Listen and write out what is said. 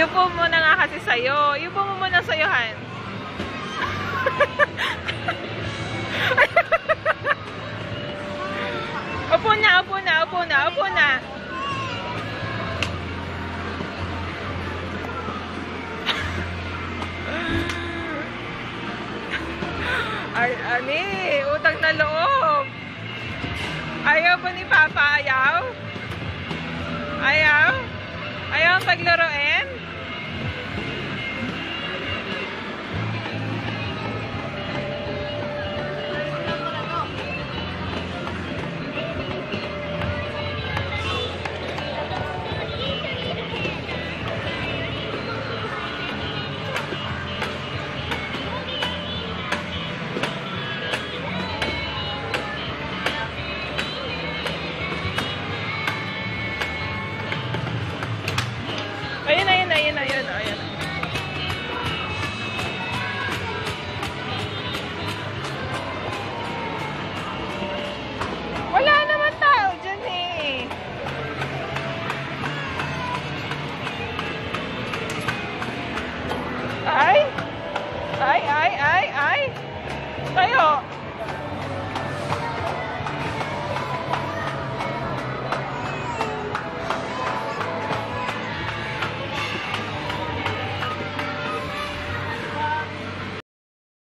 Yupo muna nga kasi sa'yo. Yupo mo muna sa'yo, Han. Upo na, upo na, upo na, upo na. Ay, ani, utang na loob. Ayaw po ni Papa, ayaw? Ayaw? Ayaw ang paglaruin?